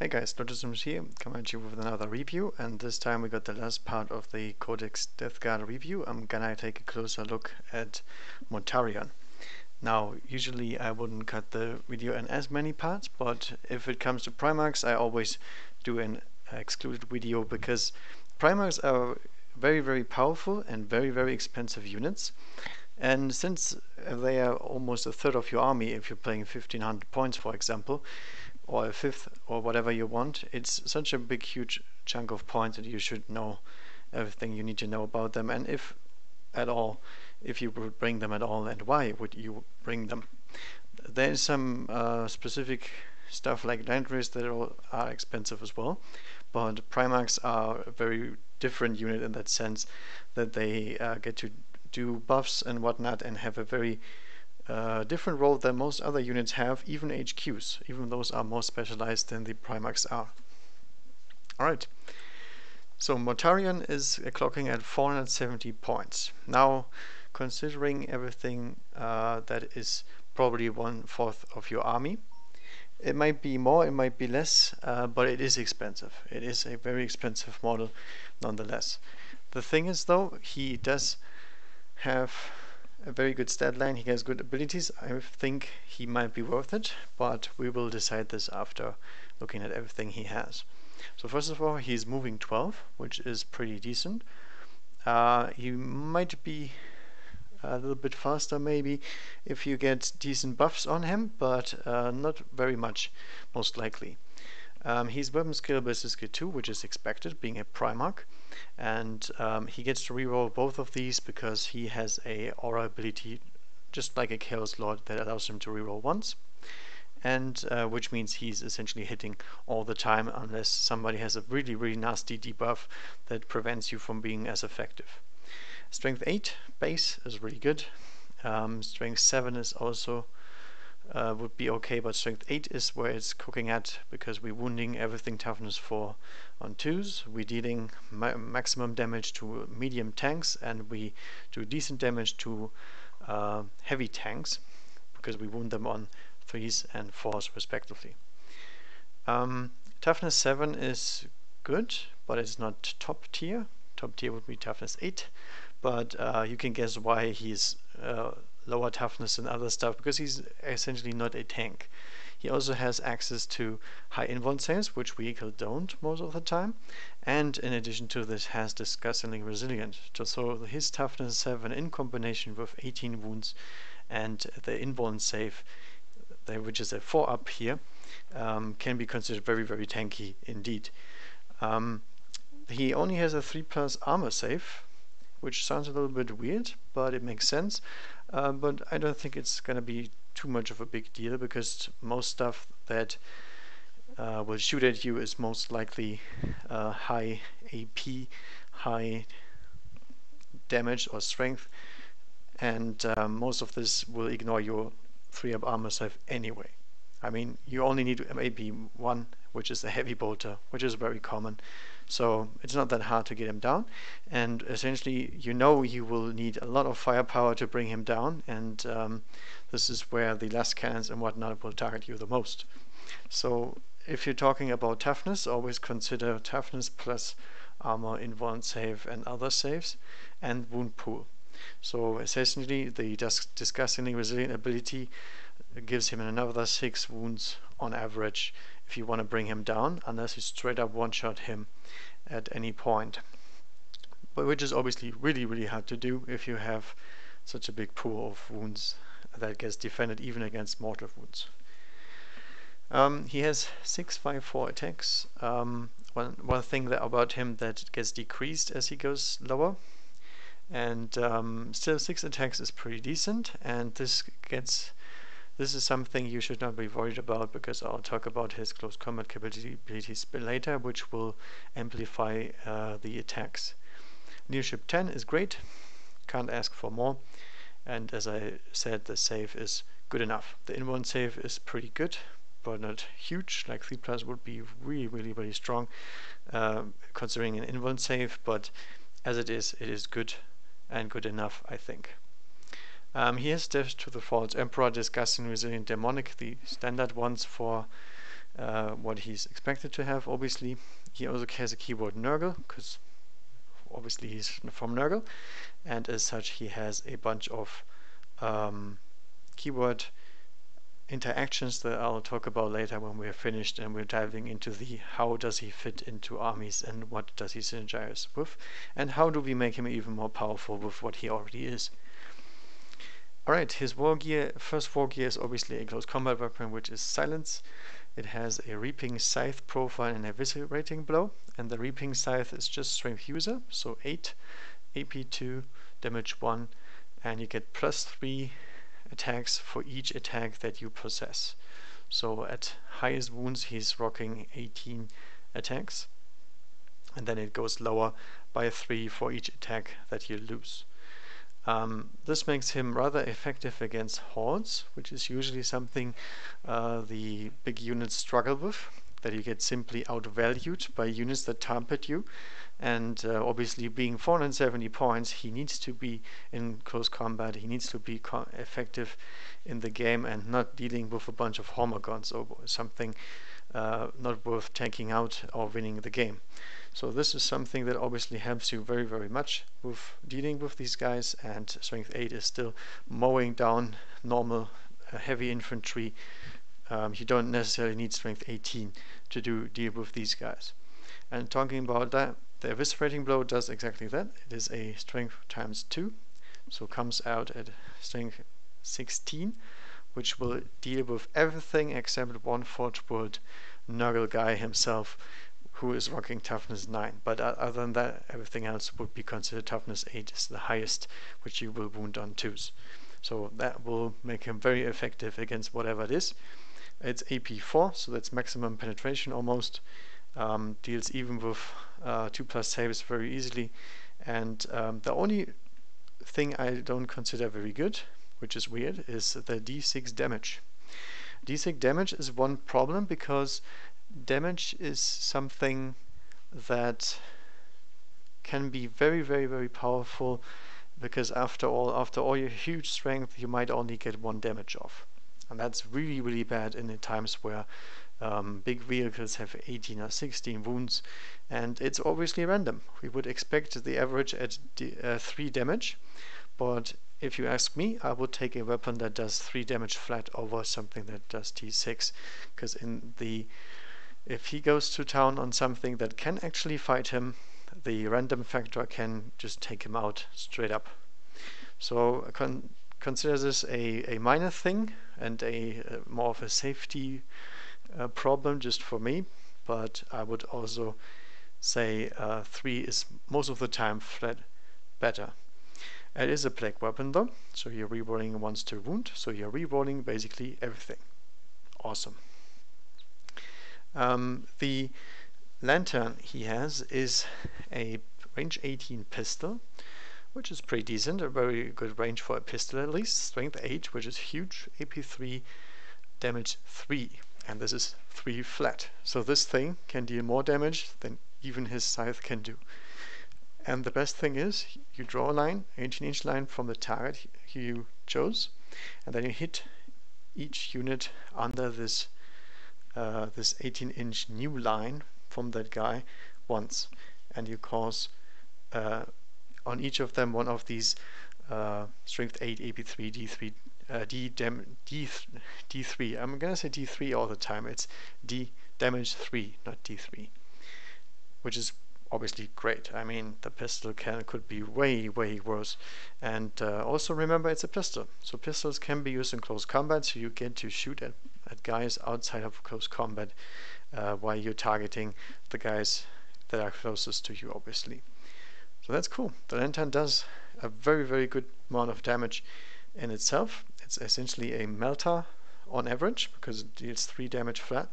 Hey guys, Lotusums here, coming at you with another review, and this time we got the last part of the Codex Death Guard review. I'm gonna take a closer look at Mortarion. Now, usually I wouldn't cut the video in as many parts, but if it comes to Primarchs, I always do an excluded video because Primarchs are very powerful and very expensive units. And since they are almost a third of your army, if you're playing 1500 points, for example, or a fifth or whatever you want, it's such a big huge chunk of points that you should know everything you need to know about them, and if at all, if you would bring them at all, and why would you bring them. There is some specific stuff like land race that are expensive as well, but Primarchs are a very different unit in that sense that they get to do buffs and whatnot and have a very different role than most other units have, even HQs, even those are more specialized than the Primarchs are. Alright, so Mortarion is clocking at 470 points. Now, considering everything, that is probably 1/4 of your army. It might be more, it might be less, but it is expensive. It is a very expensive model nonetheless. The thing is though, he does have a very good stat line, he has good abilities. I think he might be worth it, but we will decide this after looking at everything he has. So first of all, he's moving 12, which is pretty decent. He might be a little bit faster maybe if you get decent buffs on him, but not very much, most likely. He's weapon skill versus skill 2, which is expected, being a Primarch, and he gets to reroll both of these because he has a aura ability, just like a Chaos Lord, that allows him to reroll once, and which means he's essentially hitting all the time unless somebody has a really nasty debuff that prevents you from being as effective. Strength 8 base is really good. Strength 7 is also would be okay, but strength 8 is where it's cooking at, because we're wounding everything toughness 4 on 2s, we're dealing maximum damage to medium tanks, and we do decent damage to heavy tanks because we wound them on 3s and 4s respectively. Toughness 7 is good, but it's not top tier. Top tier would be toughness 8, but you can guess why he's lower toughness than other stuff, because he's essentially not a tank. He also has access to high invuln saves, which vehicle don't most of the time, and in addition to this has disgustingly resilient. So his toughness 7 in combination with 18 wounds and the invuln save, which is a 4 up here, can be considered very tanky indeed. He only has a 3+ armor save, which sounds a little bit weird, but it makes sense. But I don't think it's going to be too much of a big deal, because most stuff that will shoot at you is most likely high AP, high damage or strength, and most of this will ignore your 3-up armor save anyway. I mean, you only need maybe 1, which is a heavy bolter, which is very common. So it's not that hard to get him down, and essentially you will need a lot of firepower to bring him down, and this is where the last cannons and whatnot will target you the most. So if you're talking about toughness, always consider toughness plus armor, invuln save and other saves, and wound pool. So essentially the disgustingly resilient ability gives him another 6 wounds on average if you want to bring him down, unless you straight up one-shot him at any point, but which is obviously really hard to do if you have such a big pool of wounds that gets defended even against mortal wounds. He has 654 attacks. One thing about him that gets decreased as he goes lower, and still 6 attacks is pretty decent, and this is something you should not be worried about, because I'll talk about his close combat capabilities later, which will amplify the attacks. Leadership 10 is great, can't ask for more, and as I said, the save is good enough. The invuln save is pretty good, but not huge, like 3+ would be really strong, considering an invuln save, but as it is good and good enough, I think. He has Death to the False Emperor, Disgusting, Resilient, Demonic, the standard ones for what he's expected to have. Obviously, he also has a keyword Nurgle, because obviously he's from Nurgle, and as such he has a bunch of keyword interactions that I'll talk about later when we're finished and we're diving into the how does he fit into armies and what does he synergize with, and how do we make him even more powerful with what he already is. Alright, his wargear, first wargear is obviously a close combat weapon, which is Silence. It has a Reaping Scythe profile and a Eviscerating Blow, and the Reaping Scythe is just strength user, so 8, AP 2, damage 1, and you get +3 attacks for each attack that you possess. So at highest wounds he's rocking 18 attacks, and then it goes lower by 3 for each attack that you lose. This makes him rather effective against hordes, which is usually something the big units struggle with, that you get simply outvalued by units that target you. And obviously being 470 points, he needs to be in close combat, he needs to be effective in the game and not dealing with a bunch of Hormagons or something not worth taking out or winning the game. So this is something that obviously helps you very, very much with dealing with these guys, and strength 8 is still mowing down normal heavy infantry. You don't necessarily need strength 18 to deal with these guys. And talking about that, the Eviscerating Blow does exactly that. It is a strength times 2, so comes out at strength 16, which will deal with everything except one Forge World Nurgle guy himself, who is rocking toughness 9. But other than that, everything else would be considered toughness 8 is the highest, which you will wound on 2s. So that will make him very effective against whatever it is. It's AP 4, so that's maximum penetration almost. Deals even with 2+ saves very easily. And the only thing I don't consider very good, which is weird, is the D6 damage. D6 damage is one problem because damage is something that can be very, very, very powerful, because after all your huge strength, you might only get 1 damage off. And that's really, really bad in the times where big vehicles have 18 or 16 wounds, and it's obviously random. We would expect the average at 3 damage, but if you ask me, I would take a weapon that does 3 damage flat over something that does D6, because if he goes to town on something that can actually fight him, the random factor can just take him out straight up. So consider this a minor thing and a more of a safety problem just for me, but I would also say 3 is most of the time flat better. It is a plague weapon though, so you're rerolling once to wound, so you're rerolling basically everything. Awesome. The lantern he has is a range 18 pistol, which is pretty decent, a very good range for a pistol at least. Strength 8, which is huge, AP 3, damage 3, and this is 3 flat. So this thing can deal more damage than even his scythe can do. And the best thing is, you draw a line, 18-inch line from the target you chose, and then you hit each unit under this 18-inch new line from that guy once, and you cause on each of them one of these strength 8, AP3, D3, D3. I'm gonna say D3 all the time. It's D damage 3, not D3, which is obviously great. I mean, the pistol could be way, way worse. And also remember, it's a pistol, so pistols can be used in close combat, so you get to shoot at guys outside of close combat while you're targeting the guys that are closest to you, obviously. So that's cool. The lantern does a very, very good amount of damage in itself. It's essentially a melter on average, because it deals 3 damage flat,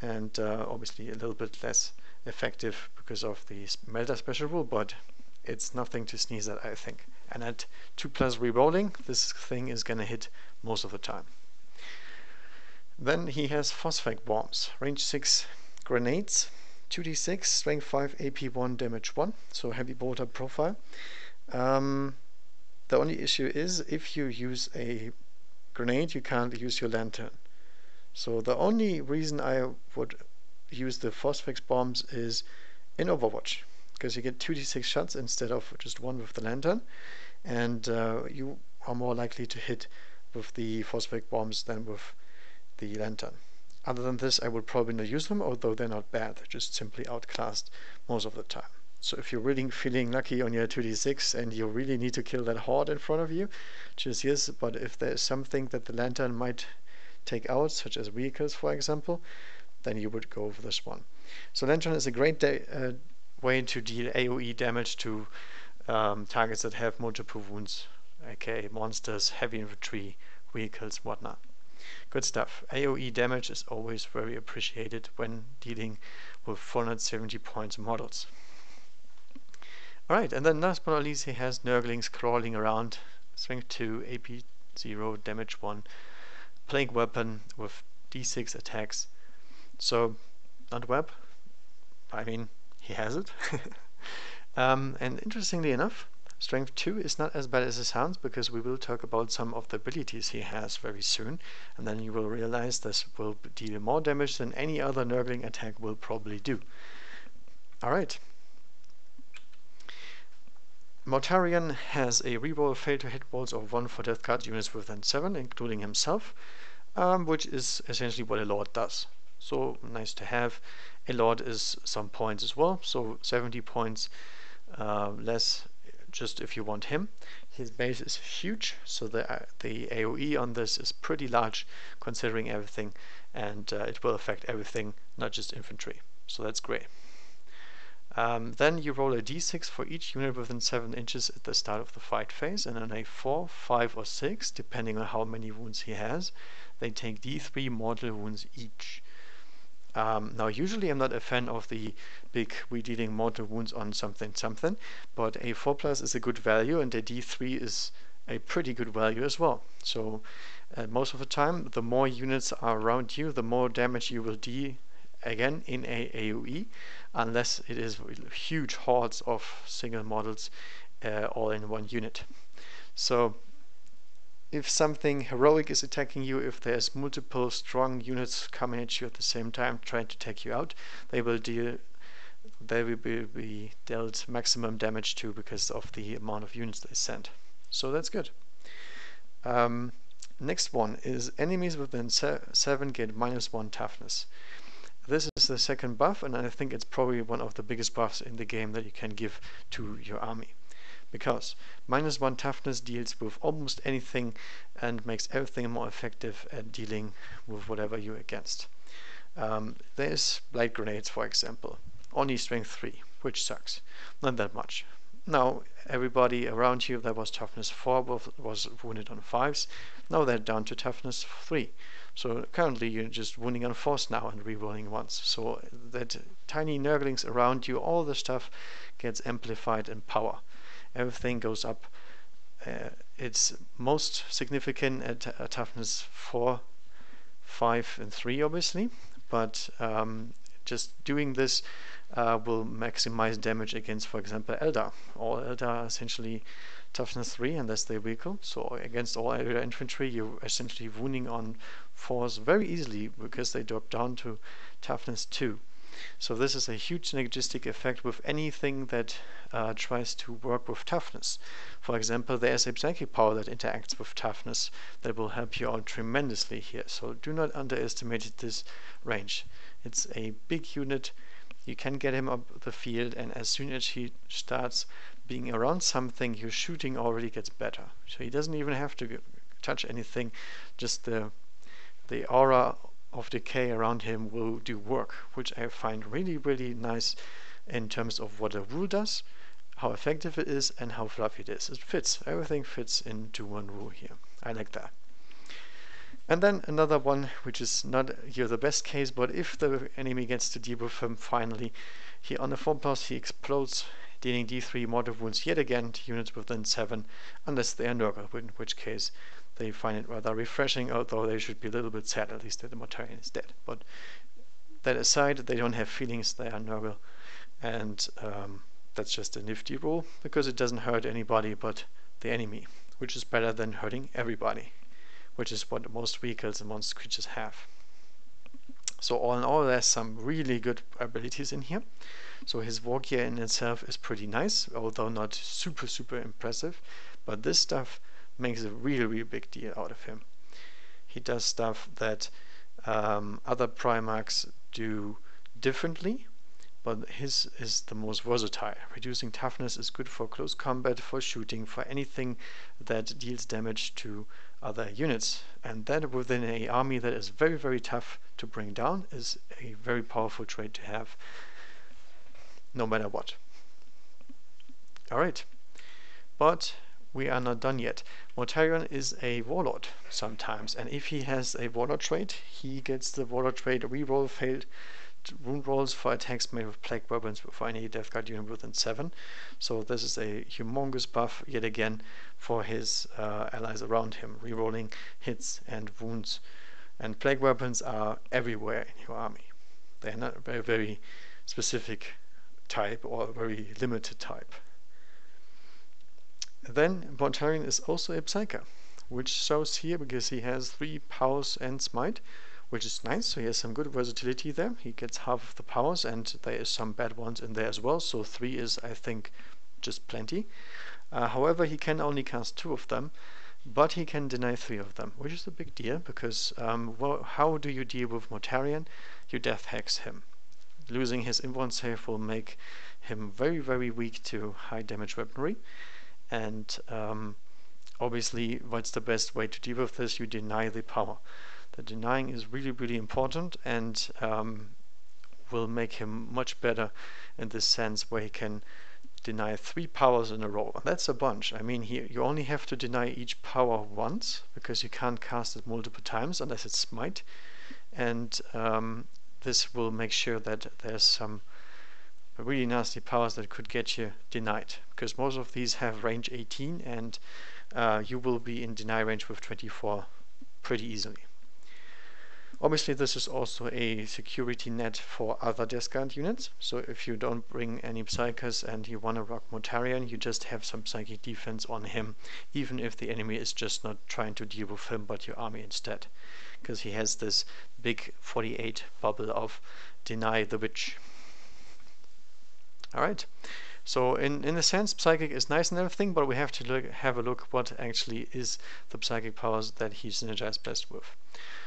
and obviously a little bit less effective because of the melter special rule, but it's nothing to sneeze at, I think. And at 2+ rerolling, this thing is gonna hit most of the time. Then he has Phosphate Bombs, range 6 grenades, 2d6, strength 5, AP 1, damage 1, so heavy bolter profile. The only issue is, if you use a grenade, you can't use your lantern. So the only reason I would use the phosphex bombs is in Overwatch, because you get 2d6 shots instead of just one with the lantern, and you are more likely to hit with the phosphex bombs than with the lantern. Other than this, I would probably not use them, although they're not bad. They're just simply outclassed most of the time. So if you're really feeling lucky on your 2d6 and you really need to kill that horde in front of you, just yes. But if there's something that the lantern might take out, such as vehicles, for example, then you would go for this one. So lantern is a great way to deal AoE damage to targets that have multiple wounds, aka monsters, heavy infantry, vehicles, whatnot. Good stuff. AoE damage is always very appreciated when dealing with 470 points models. Alright, and then last but not least, he has Nurglings crawling around, strength 2, AP 0, damage 1, plague weapon with d6 attacks. So, not web, I mean, he has it. And interestingly enough, strength 2 is not as bad as it sounds, because we will talk about some of the abilities he has very soon, and then you will realize this will deal more damage than any other Nurgling attack will probably do. Alright. Mortarion has a reroll fail to hit rolls of 1 for death card units within 7, including himself, which is essentially what a Lord does. So nice to have. A Lord is some points as well, so 70 points less just if you want him. His base is huge, so the AoE on this is pretty large considering everything, and it will affect everything, not just infantry. So that's great. Then you roll a d6 for each unit within 7 inches at the start of the fight phase, and on a 4, 5 or 6, depending on how many wounds he has, they take d3 mortal wounds each. Now usually I'm not a fan of the big we dealing mortal wounds on something, but a 4+ is a good value, and a d3 is a pretty good value as well. So most of the time, the more units are around you, the more damage you will deal, again in a AoE, unless it is huge hordes of single models all in one unit. So if something heroic is attacking you, if there's multiple strong units coming at you at the same time trying to take you out, they will be dealt maximum damage to because of the amount of units they send. So that's good. Next one is enemies within 7 get -1 toughness. This is the second buff, and I think it's probably one of the biggest buffs in the game that you can give to your army, because -1 toughness deals with almost anything and makes everything more effective at dealing with whatever you're against. There's light grenades, for example, only strength 3, which sucks, not that much. Now everybody around you that was toughness 4 was wounded on 5s, now they're down to toughness 3. So currently you're just wounding on 4s now and rerolling once. So that tiny Nurglings around you, all the stuff gets amplified in power. Everything goes up. It's most significant at toughness 4, 5 and 3 obviously, but just doing this will maximize damage against, for example, Eldar. All Eldar are essentially toughness 3 unless they're vehicle, so against all Eldar infantry you're essentially wounding on 4s very easily because they drop down to toughness 2. So this is a huge synergistic effect with anything that tries to work with toughness. For example, there's a psychic power that interacts with toughness that will help you out tremendously here, so do not underestimate this range. It's a big unit. You can get him up the field, and as soon as he starts being around something, your shooting already gets better. So he doesn't even have to touch anything, just the aura of decay around him will do work, which I find really, really nice in terms of what a rule does, how effective it is, and how fluffy it is. It fits. Everything fits into one rule here. I like that. And then another one, which is not here the best case, but if the enemy gets to deal with him finally, he on the 4+ he explodes, dealing d3 mortal wounds yet again to units within 7, unless they are Nurgle, in which case they find it rather refreshing, although they should be a little bit sad at least that the Mortarion is dead. But that aside, they don't have feelings, they are Nurgle, and that's just a nifty rule, because it doesn't hurt anybody but the enemy, which is better than hurting everybody, which is what most vehicles and most creatures have. So all in all, there's some really good abilities in here. So his wargear in itself is pretty nice, although not super impressive. But this stuff makes a really big deal out of him. He does stuff that other Primarchs do differently, but his is the most versatile. Reducing toughness is good for close combat, for shooting, for anything that deals damage to other units. And that within an army that is very tough to bring down is a very powerful trait to have, no matter what. Alright, but we are not done yet. Mortarion is a warlord sometimes, and if he has a warlord trait, he gets the warlord trait reroll failed wound rolls for attacks made with plague weapons for any Death Guard unit within 7. So this is a humongous buff yet again for his allies around him, rerolling hits and wounds. And plague weapons are everywhere in your army. They're not a very specific type or a very limited type. Then Mortarion is also a Psyker, which shows here because he has 3 powers and smite, which is nice. So he has some good versatility there. He gets half of the powers, and there is some bad ones in there as well. So 3 is, I think, just plenty. However, he can only cast 2 of them, but he can deny 3 of them, which is a big deal because well, how do you deal with Mortarion? You death hex him. Losing his invuln save will make him very weak to high damage weaponry. And obviously, what's the best way to deal with this? You deny the power. The denying is really important, and will make him much better in this sense where he can deny 3 powers in a row. And that's a bunch. I mean, you only have to deny each power once because you can't cast it multiple times unless it's smite. And this will make sure that there's some really nasty powers that could get you denied, because most of these have range 18, and you will be in deny range with 24 pretty easily. Obviously, this is also a security net for other Death Guard units. So if you don't bring any Psykers and you want to rock Mortarion, you just have some psychic defense on him, even if the enemy is just not trying to deal with him but your army instead, because he has this big 48 bubble of deny the witch. Alright, so in a sense, Psychic is nice and everything, but we have to have a look what actually is the Psychic powers that he synergizes best with.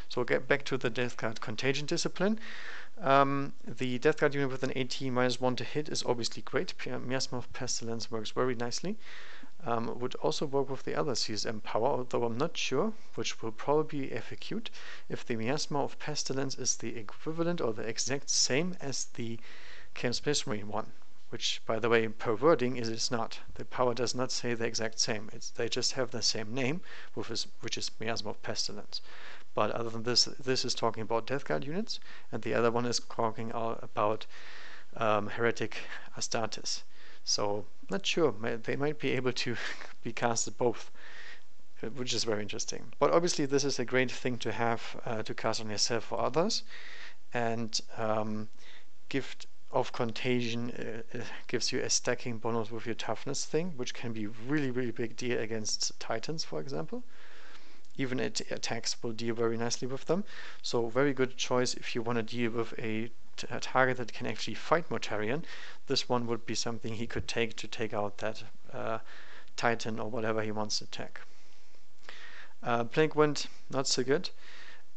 So we'll get back to the Death Guard Contagion Discipline. The Death Guard unit with an 18 -1 to hit is obviously great. Miasma of Pestilence works very nicely. Would also work with the other CSM power, although I'm not sure, which will probably be FAQ'd, if the Miasma of Pestilence is the equivalent or the exact same as the Chaos Space Marine one. Which, by the way, per wording, it's not. The power does not say the exact same. They just have the same name, which is Miasma of Pestilence. But other than this, this is talking about Death Guard units, and the other one is talking about Heretic Astartes. So, not sure. They might be able to be casted both, which is very interesting. But obviously, this is a great thing to have to cast on yourself or others, and Gift of Contagion gives you a stacking bonus with your toughness thing, which can be really big deal against Titans, for example. Even attacks will deal very nicely with them. So very good choice if you want to deal with a target that can actually fight Mortarion. This one would be something he could take to take out that Titan or whatever he wants to attack. Plague Wind, not so good.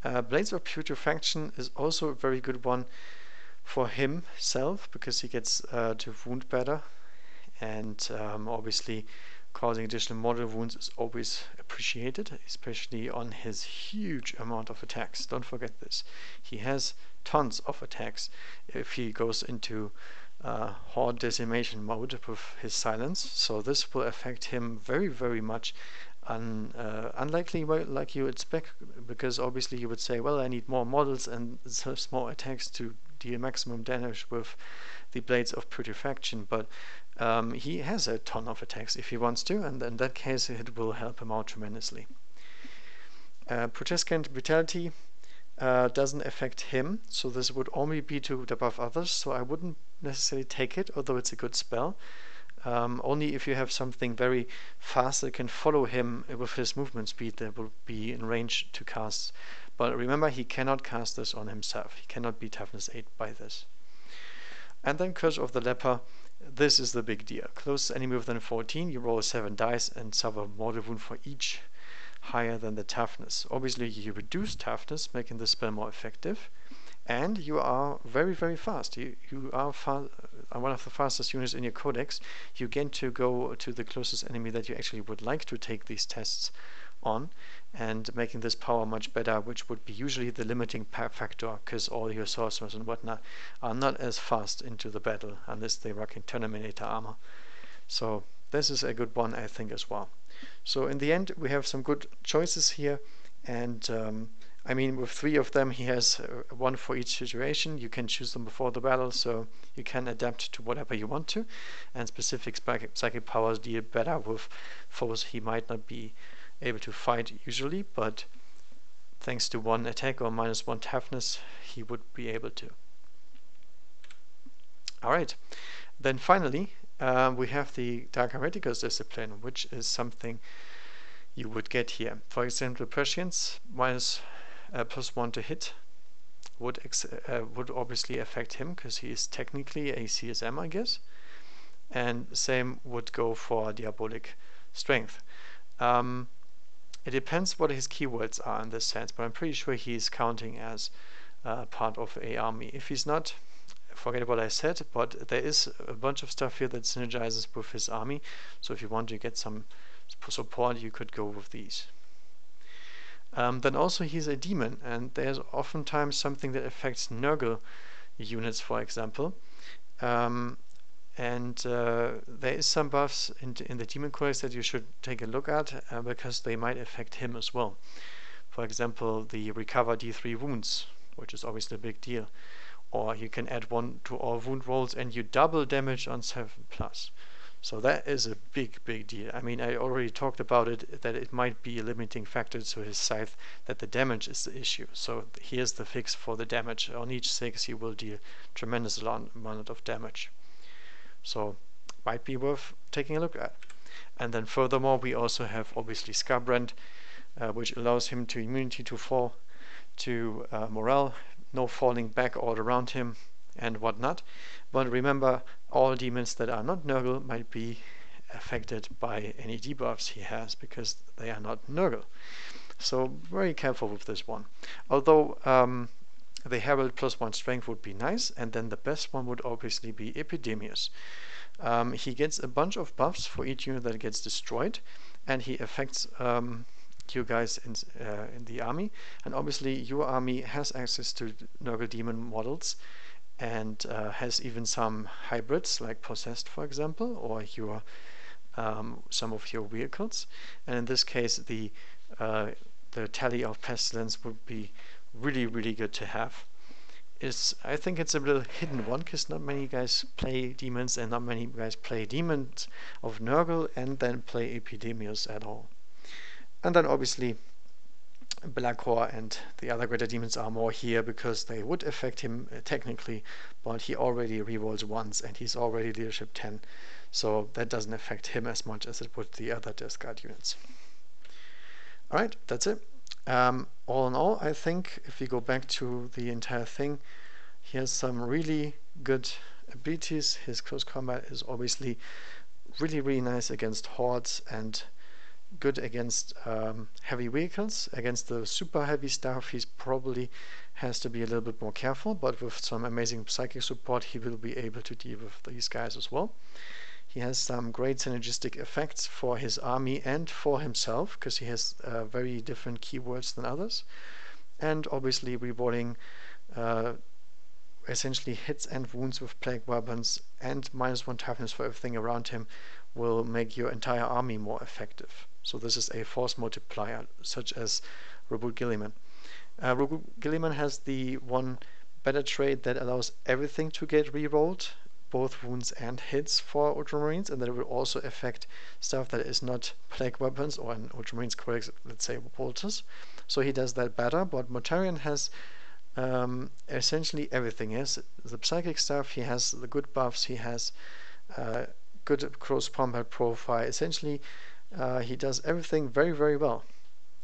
Blades of Putrefaction is also a very good one for himself, because he gets to wound better, and obviously causing additional mortal wounds is always appreciated, especially on his huge amount of attacks. Don't forget this. He has tons of attacks if he goes into horde decimation mode with his silence, so this will affect him very much. Unlikely like you expect, because obviously you would say, well, I need more models and small attacks to deal maximum damage with the Blades of Putrefaction, but he has a ton of attacks if he wants to, and in that case it will help him out tremendously. Protestant Vitality doesn't affect him, so this would only be to debuff others, so I wouldn't necessarily take it, although it's a good spell. Only if you have something very fast that can follow him with his movement speed that will be in range to cast But remember, he cannot cast this on himself. He cannot be toughness 8 by this. And then Curse of the Leper. This is the big deal. Closest enemy within 14, you roll 7 dice and suffer mortal wound for each higher than the toughness. Obviously, you reduce toughness, making the spell more effective. And you are very, very fast. You are one of the fastest units in your codex. You get to go to the closest enemy that you actually would like to take these tests on, and making this power much better, which would be usually the limiting factor, because all your sorcerers and whatnot are not as fast into the battle unless they rock in Terminator armor. So this is a good one, I think, as well. So in the end, we have some good choices here, and I mean, with 3 of them, he has one for each situation. You can choose them before the battle, so you can adapt to whatever you want to. And specific psychic powers deal better with foes he might not be able to fight usually, but thanks to 1 attack or -1 toughness, he would be able to. Alright, then finally, we have the Dark Hereticus discipline, which is something you would get here. For example, Prescience, +1 to hit would obviously affect him, because he is technically a CSM, I guess. And same would go for Diabolic Strength. It depends what his keywords are in this sense, but I'm pretty sure he's counting as part of a army. If he's not, forget what I said, but there is a bunch of stuff here that synergizes with his army, so if you want to get some support, you could go with these. Then also he's a demon, and there's oftentimes something that affects Nurgle units, for example. There is some buffs in the Demon Codex that you should take a look at, because they might affect him as well. For example, the recover D3 wounds, which is obviously a big deal. Or you can add 1 to all wound rolls and you double damage on 7+. So that is a big, big deal. I mean, I already talked about it, that it might be a limiting factor to his scythe, that the damage is the issue. So here's the fix for the damage. On each 6 he will deal tremendous amount of damage. So might be worth taking a look at. And then furthermore, we also have obviously Scarbrand, which allows him to immunity to fall, to morale, no falling back all around him and whatnot. But remember, all demons that are not Nurgle might be affected by any debuffs he has, because they are not Nurgle. So very careful with this one. Although the Herald +1 strength would be nice, and then the best one would obviously be Epidemius. He gets a bunch of buffs for each unit that gets destroyed, and he affects you guys in the army. And obviously your army has access to Nurgle demon models, and has even some hybrids like Possessed, for example, or your some of your vehicles. And in this case, the Tally of Pestilence would be really, really good to have. I think it's a little hidden one, because not many guys play demons, and not many guys play demons of Nurgle and then play Epidemius at all. And then obviously Blackcore and the other greater demons are more here, because they would affect him technically, but he already rerolls once and he's already leadership 10, so that doesn't affect him as much as it would the other Death Guard units. Alright, that's it. All in all, I think if we go back to the entire thing, he has some really good abilities. His close combat is obviously really, really nice against hordes, and good against heavy vehicles. Against the super heavy stuff, he probably has to be a little bit more careful, but with some amazing psychic support, he will be able to deal with these guys as well. He has some great synergistic effects for his army and for himself, because he has very different keywords than others. And obviously rewarding essentially hits and wounds with plague weapons and -1 toughness for everything around him will make your entire army more effective. So this is a force multiplier, such as Robot Gilliman. Robot Gilliman has the one better trait that allows everything to get rerolled, both wounds and hits for Ultramarines, and that will also affect stuff that is not plague weapons, or in Ultramarines Codex, let's say bolters. So he does that better, but Mortarion has essentially everything. He has the psychic stuff, he has the good buffs, he has good close combat profile. Essentially, he does everything very, very well.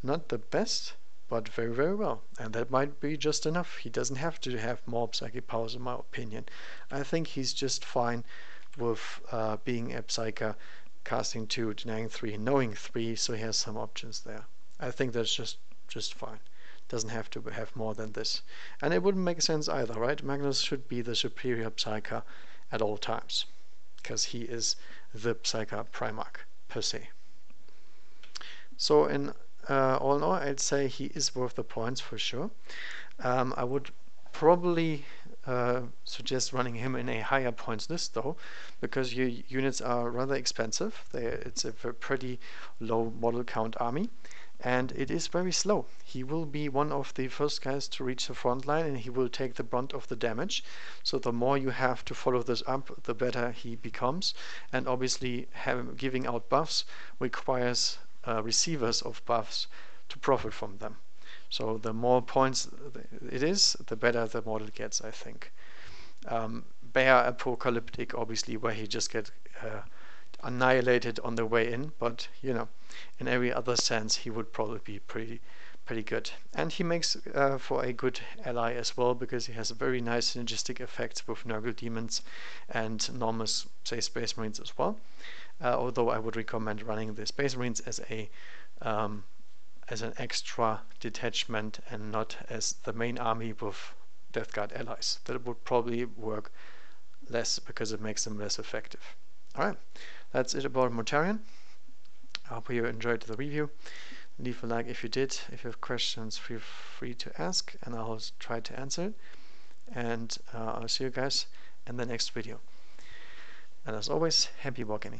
Not the best, but very, very well. And that might be just enough. He doesn't have to have more psychic powers, in my opinion. I think he's just fine with being a Psyker, casting 2, denying 3, knowing 3, so he has some options there. I think that's just fine. Doesn't have to have more than this. And it wouldn't make sense either, right? Magnus should be the superior Psyker at all times, because he is the Psyker Primarch, per se. So in all in all, I'd say he is worth the points for sure. I would probably suggest running him in a higher points list though, because your units are rather expensive. It's a pretty low model count army, and it is very slow. He will be one of the first guys to reach the front line, and he will take the brunt of the damage. So the more you have to follow this up, the better he becomes. And obviously giving out buffs requires receivers of buffs to profit from them. So the more points it is, the better the model gets, I think. Bear Apocalyptic, obviously, where he just gets annihilated on the way in, but you know, in every other sense, he would probably be pretty good. And he makes for a good ally as well, because he has very nice synergistic effects with Nurgle Demons and normal, say, Space Marines as well. Although I would recommend running the Space Marines as an extra detachment and not as the main army with Death Guard allies. That would probably work less because it makes them less effective. Alright, that's it about Mortarion. I hope you enjoyed the review. Leave a like if you did. If you have questions, feel free to ask and I'll try to answer it. And I'll see you guys in the next video. And as always, happy wargaming.